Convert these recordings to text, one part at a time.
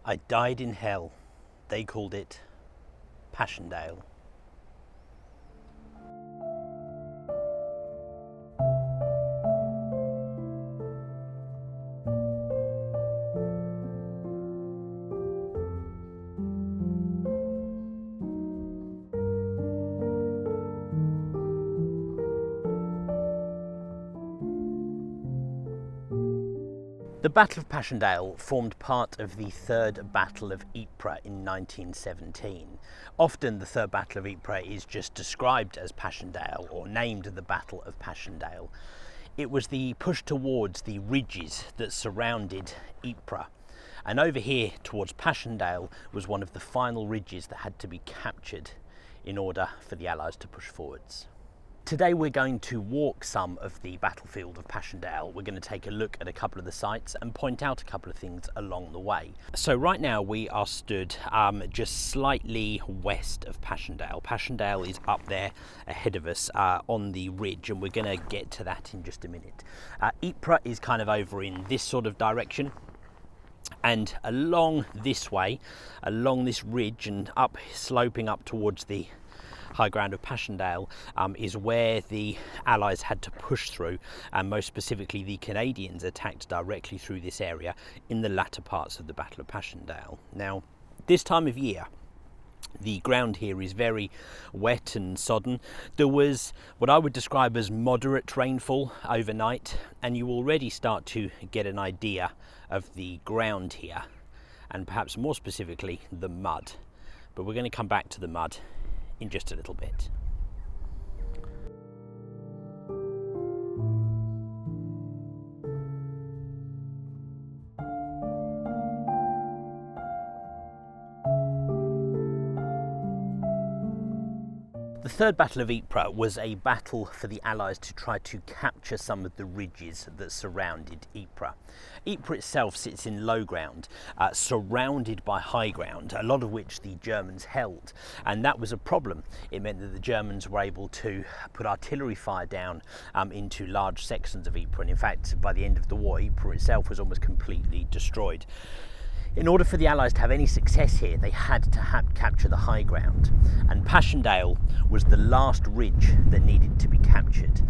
I died in hell. They called it Passchendaele. The Battle of Passchendaele formed part of the Third Battle of Ypres in 1917. Often the Third Battle of Ypres is just described as Passchendaele or named the Battle of Passchendaele. It was the push towards the ridges that surrounded Ypres. And over here towards Passchendaele was one of the final ridges that had to be captured in order for the Allies to push forwards. Today we're going to walk some of the battlefield of Passchendaele. We're going to take a look at a couple of the sites and point out a couple of things along the way. So right now we are stood just slightly west of Passchendaele. Passchendaele is up there ahead of us on the ridge, and we're going to get to that in just a minute. Ypres is kind of over in this sort of direction. And along this way, along this ridge and up, sloping up towards the high ground of Passchendaele is where the Allies had to push through, and most specifically the Canadians attacked directly through this area in the latter parts of the Battle of Passchendaele. Now, this time of year, the ground here is very wet and sodden. There was what I would describe as moderate rainfall overnight, and you already start to get an idea of the ground here, and perhaps more specifically the mud. But we're going to come back to the mud in just a little bit. The Third Battle of Ypres was a battle for the Allies to try to capture some of the ridges that surrounded Ypres. Ypres itself sits in low ground, surrounded by high ground, a lot of which the Germans held, and that was a problem. It meant that the Germans were able to put artillery fire down into large sections of Ypres, and in fact by the end of the war Ypres itself was almost completely destroyed. In order for the Allies to have any success here, they had to capture the high ground, and Passchendaele was the last ridge that needed to be captured.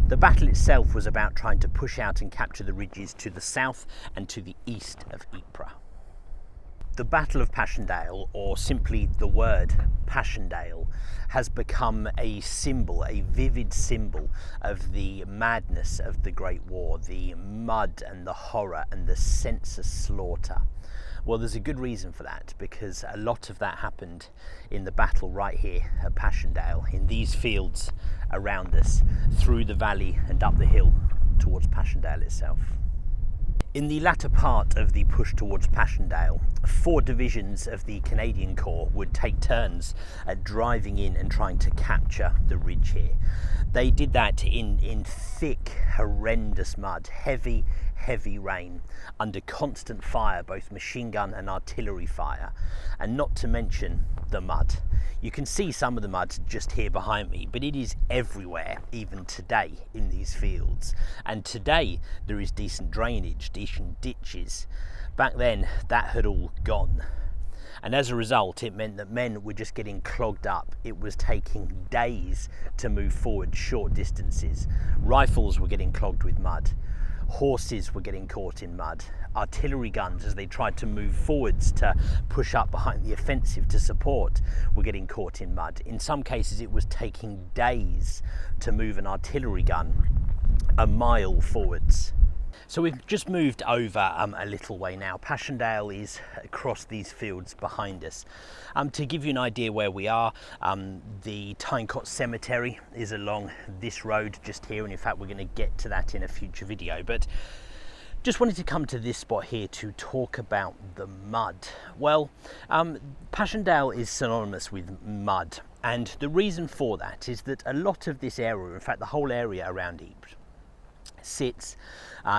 The battle itself was about trying to push out and capture the ridges to the south and to the east of Ypres. The Battle of Passchendaele, or simply the word Passchendaele, has become a symbol, a vivid symbol of the madness of the Great War, the mud and the horror and the senseless slaughter. Well, there's a good reason for that, because a lot of that happened in the battle right here at Passchendaele, in these fields around us, through the valley and up the hill towards Passchendaele itself. In the latter part of the push towards Passchendaele, 4 divisions of the Canadian Corps would take turns at driving in and trying to capture the ridge here. They did that in thick, horrendous mud, heavy rain, under constant fire, both machine gun and artillery fire, and not to mention the mud. You can see some of the mud just here behind me, but it is everywhere, even today in these fields. And today there is decent drainage, decent ditches. Back then that had all gone. And as a result, it meant that men were just getting clogged up. It was taking days to move forward short distances. Rifles were getting clogged with mud. Horses were getting caught in mud. Artillery guns, as they tried to move forwards to push up behind the offensive to support, were getting caught in mud. In some cases, it was taking days to move an artillery gun a mile forwards. So we've just moved over a little way now. Passchendaele is across these fields behind us. To give you an idea where we are, the Tynecott Cemetery is along this road just here, and in fact we're going to get to that in a future video. But just wanted to come to this spot here to talk about the mud. Well, Passchendaele is synonymous with mud, and the reason for that is that a lot of this area, in fact the whole area around Ypres, sits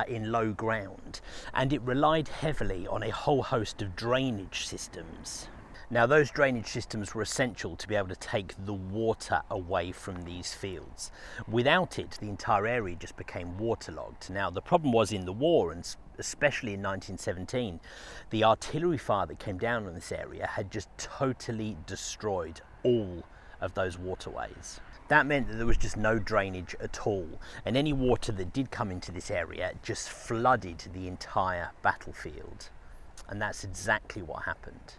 in low ground, and it relied heavily on a whole host of drainage systems. Now those drainage systems were essential to be able to take the water away from these fields. Without it, the entire area just became waterlogged. Now the problem was in the war, and especially in 1917, the artillery fire that came down on this area had just totally destroyed all of those waterways. That meant that there was just no drainage at all, and any water that did come into this area just flooded the entire battlefield. And that's exactly what happened.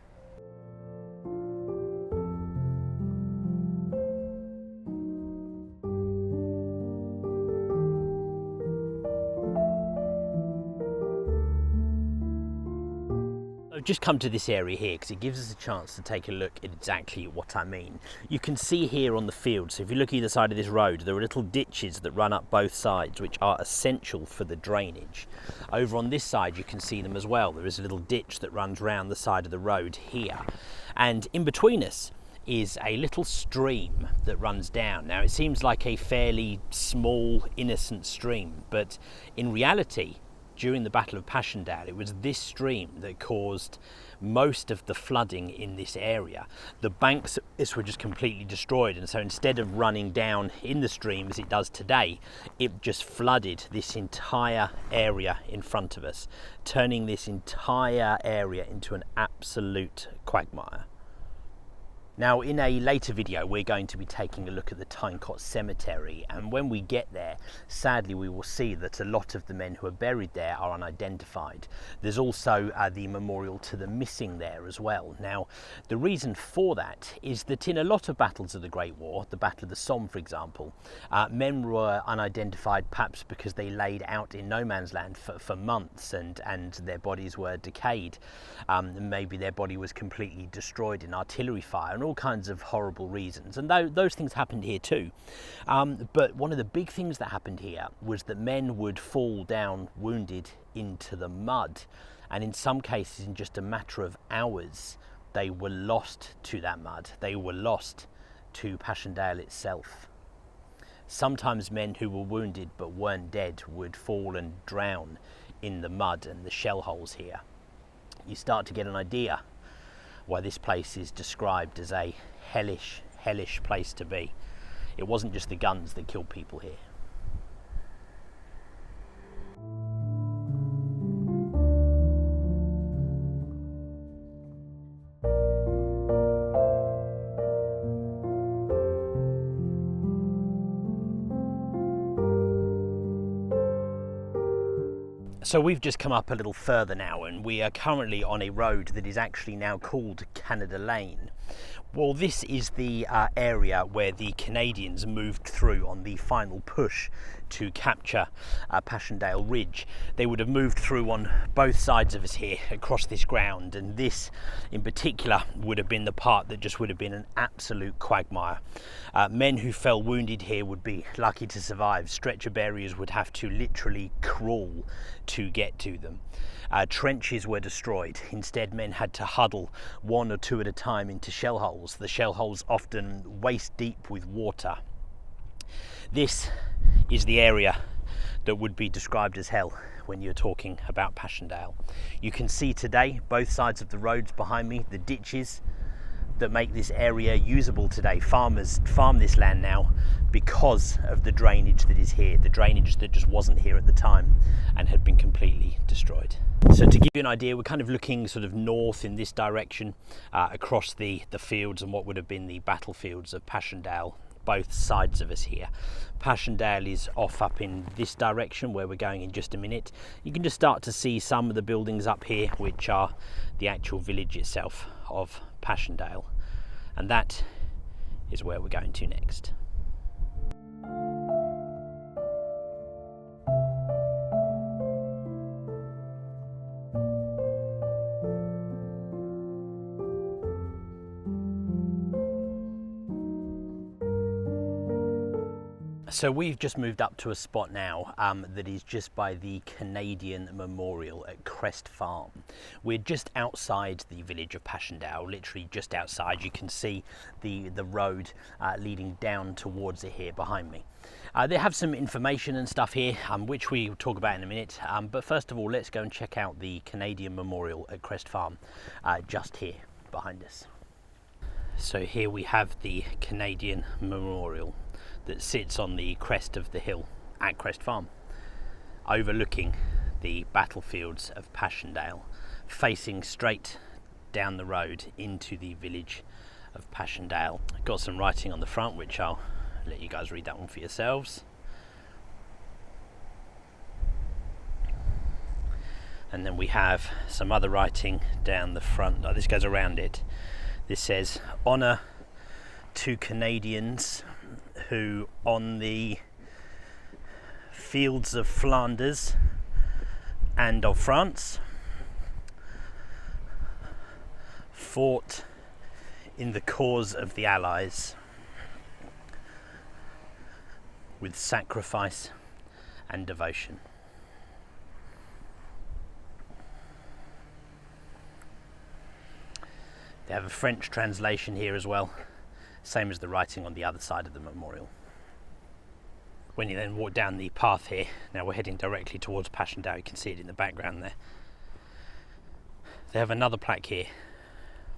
I've just come to this area here because it gives us a chance to take a look at exactly what I mean. You can see here on the field, so if you look either side of this road, there are little ditches that run up both sides which are essential for the drainage. Over on this side you can see them as well. There is a little ditch that runs round the side of the road here, and in between us is a little stream that runs down. Now it seems like a fairly small innocent stream, but in reality during the Battle of Passchendaele, it was this stream that caused most of the flooding in this area. The banks of this were just completely destroyed, and so instead of running down in the stream as it does today, it just flooded this entire area in front of us, turning this entire area into an absolute quagmire. Now in a later video we're going to be taking a look at the Tynecott Cemetery, and when we get there, sadly we will see that a lot of the men who are buried there are unidentified. There's also the memorial to the missing there as well. Now the reason for that is that in a lot of battles of the Great War, the Battle of the Somme for example, men were unidentified perhaps because they laid out in no man's land for months and their bodies were decayed. Maybe their body was completely destroyed in artillery fire, and all kinds of horrible reasons, and those things happened here too. But one of the big things that happened here was that men would fall down wounded into the mud, and in some cases in just a matter of hours they were lost to that mud. They were lost to Passchendaele itself. Sometimes men who were wounded but weren't dead would fall and drown in the mud and the shell holes here. You start to get an idea why this place is described as a hellish, hellish place to be. It wasn't just the guns that killed people here. So we've just come up a little further now, and we are currently on a road that is actually now called Canada Lane. Well, this is the area where the Canadians moved through on the final push to capture Passchendaele Ridge. They would have moved through on both sides of us here across this ground, and this in particular would have been the part that just would have been an absolute quagmire. Men who fell wounded here would be lucky to survive. Stretcher bearers would have to literally crawl to get to them. Trenches were destroyed. Instead, men had to huddle one or two at a time into shell holes. The shell holes often waist deep with water. This is the area that would be described as hell when you're talking about Passchendaele. You can see today, both sides of the roads behind me, the ditches that make this area usable today. Farmers farm this land now because of the drainage that is here, the drainage that just wasn't here at the time and had been completely destroyed. So to give you an idea, we're kind of looking sort of north in this direction across the fields and what would have been the battlefields of Passchendaele, both sides of us here. Passchendaele is off up in this direction where we're going in just a minute. You can just start to see some of the buildings up here, which are the actual village itself of Passchendaele, and that is where we're going to next. So we've just moved up to a spot now that is just by the Canadian Memorial at Crest Farm. We're just outside the village of Passchendaele, literally just outside. You can see the road leading down towards it here behind me. They have some information and stuff here, which we will talk about in a minute. But first of all, let's go and check out the Canadian Memorial at Crest Farm, just here behind us. So here we have the Canadian Memorial that sits on the crest of the hill at Crest Farm, overlooking the battlefields of Passchendaele, facing straight down the road into the village of Passchendaele. I've got some writing on the front, which I'll let you guys read that one for yourselves. And then we have some other writing down the front. Oh, this goes around it. This says, "Honour to Canadians who on the fields of Flanders and of France fought in the cause of the Allies with sacrifice and devotion." They have a French translation here as well, same as the writing on the other side of the memorial. When you then walk down the path here, now we're heading directly towards Passchendaele, you can see it in the background there. They have another plaque here.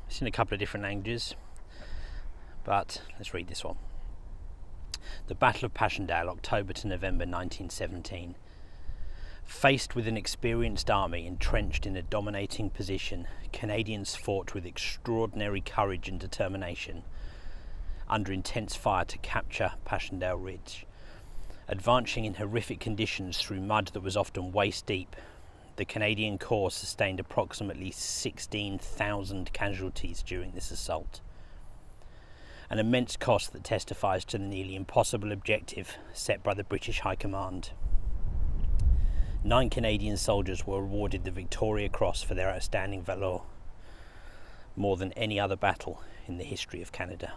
It's in a couple of different languages, but let's read this one. The Battle of Passchendaele, October to November 1917. Faced with an experienced army entrenched in a dominating position, Canadians fought with extraordinary courage and determination under intense fire to capture Passchendaele Ridge. Advancing in horrific conditions through mud that was often waist deep, the Canadian Corps sustained approximately 16,000 casualties during this assault. An immense cost that testifies to the nearly impossible objective set by the British High Command. 9 Canadian soldiers were awarded the Victoria Cross for their outstanding valour, more than any other battle in the history of Canada.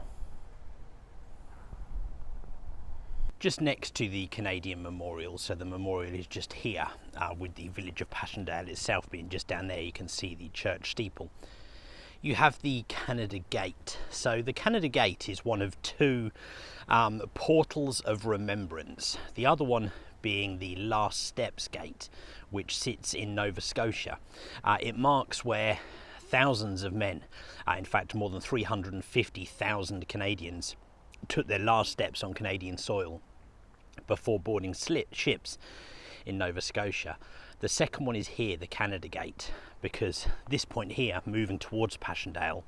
Just next to the Canadian Memorial, so the memorial is just here, with the village of Passchendaele itself being just down there. You can see the church steeple. You have the Canada Gate. So the Canada Gate is one of 2 portals of remembrance. The other one being the Last Steps Gate, which sits in Nova Scotia. It marks where thousands of men, in fact more than 350,000 Canadians, took their last steps on Canadian soil before boarding ships in Nova Scotia. The second one is here, the Canada Gate, because this point here, moving towards Passchendaele,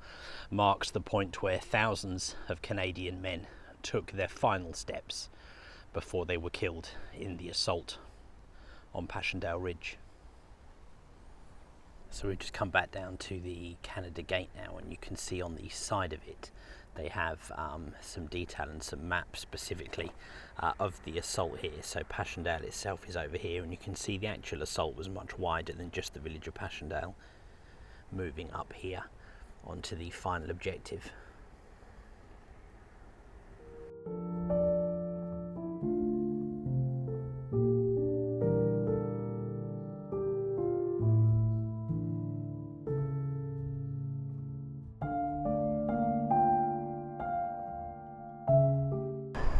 marks the point where thousands of Canadian men took their final steps before they were killed in the assault on Passchendaele Ridge. So we've just come back down to the Canada Gate now, and you can see on the side of it they have some detail and some maps specifically of the assault here. So Passchendaele itself is over here, and you can see the actual assault was much wider than just the village of Passchendaele, moving up here onto the final objective.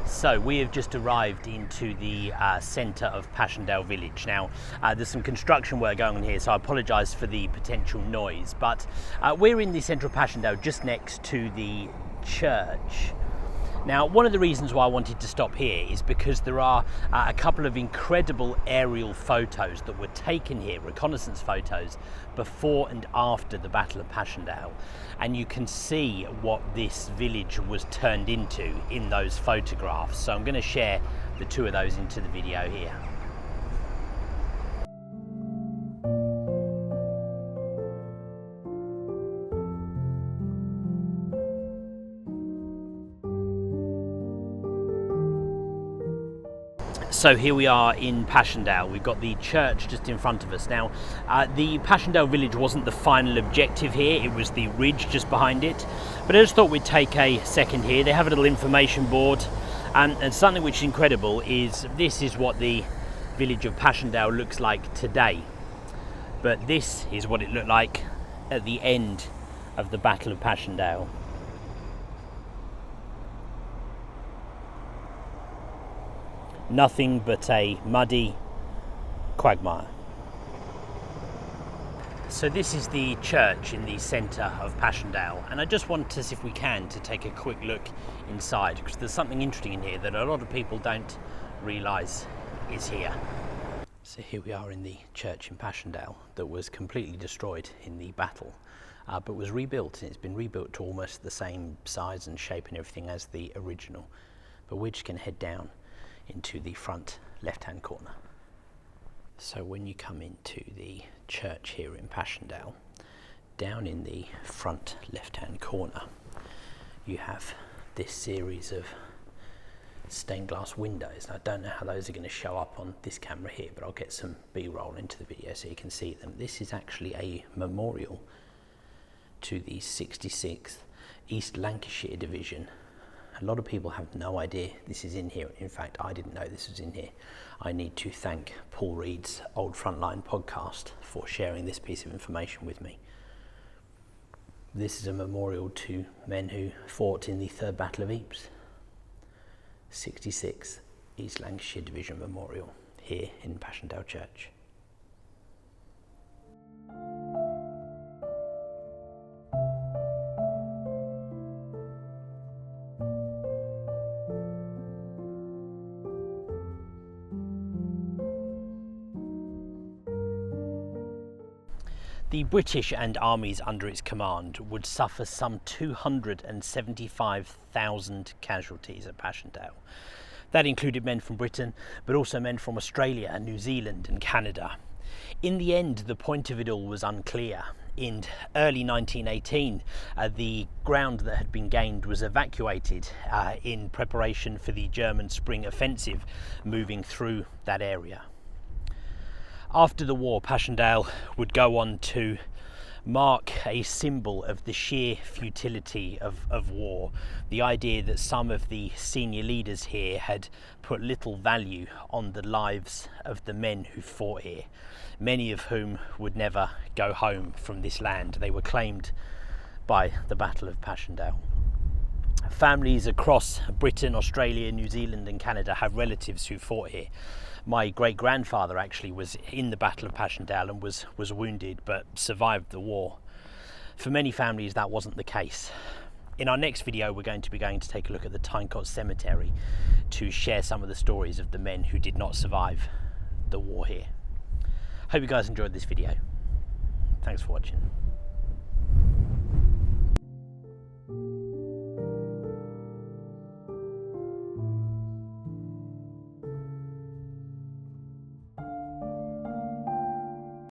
So we have just arrived into the centre of Passchendaele village. Now there's some construction work going on here, so I apologise for the potential noise, but we're in the centre of Passchendaele just next to the church. Now, one of the reasons why I wanted to stop here is because there are a couple of incredible aerial photos that were taken here, reconnaissance photos, before and after the Battle of Passchendaele. And you can see what this village was turned into in those photographs. So I'm going to share the 2 of those into the video here. So here we are in Passchendaele. We've got the church just in front of us. Now, the Passchendaele village wasn't the final objective here, it was the ridge just behind it. But I just thought we'd take a second here. They have a little information board, and something which is incredible is this is what the village of Passchendaele looks like today. But this is what it looked like at the end of the Battle of Passchendaele. Nothing but a muddy quagmire. So this is the church in the centre of Passchendaele, and I just want us, if we can, to take a quick look inside, because there's something interesting in here that a lot of people don't realise is here. So here we are in the church in Passchendaele that was completely destroyed in the battle, but was rebuilt, and it's been rebuilt to almost the same size and shape and everything as the original. But we're just going to head down into the front left-hand corner. So when you come into the church here in Passchendaele, down in the front left-hand corner, you have this series of stained glass windows. I don't know how those are going to show up on this camera here, but I'll get some B-roll into the video so you can see them. This is actually a memorial to the 66th East Lancashire Division. A lot of people have no idea this is in here. In fact, I didn't know this was in here. I need to thank Paul Reed's Old Frontline podcast for sharing this piece of information with me. This is a memorial to men who fought in the Third Battle of Ypres. 66th East Lancashire Division Memorial here in Passchendaele Church. The British and armies under its command would suffer some 275,000 casualties at Passchendaele. That included men from Britain, but also men from Australia and New Zealand and Canada. In the end, the point of it all was unclear. In early 1918, the ground that had been gained was evacuated in preparation for the German spring offensive moving through that area. After the war, Passchendaele would go on to mark a symbol of the sheer futility of war. The idea that some of the senior leaders here had put little value on the lives of the men who fought here, many of whom would never go home from this land. They were claimed by the Battle of Passchendaele. Families across Britain, Australia, New Zealand and Canada have relatives who fought here. My great-grandfather actually was in the Battle of Passchendaele and was wounded but survived the war. For many families that wasn't the case. In our next video we're going to take a look at the Tynecott Cemetery to share some of the stories of the men who did not survive the war here. Hope you guys enjoyed this video. Thanks for watching.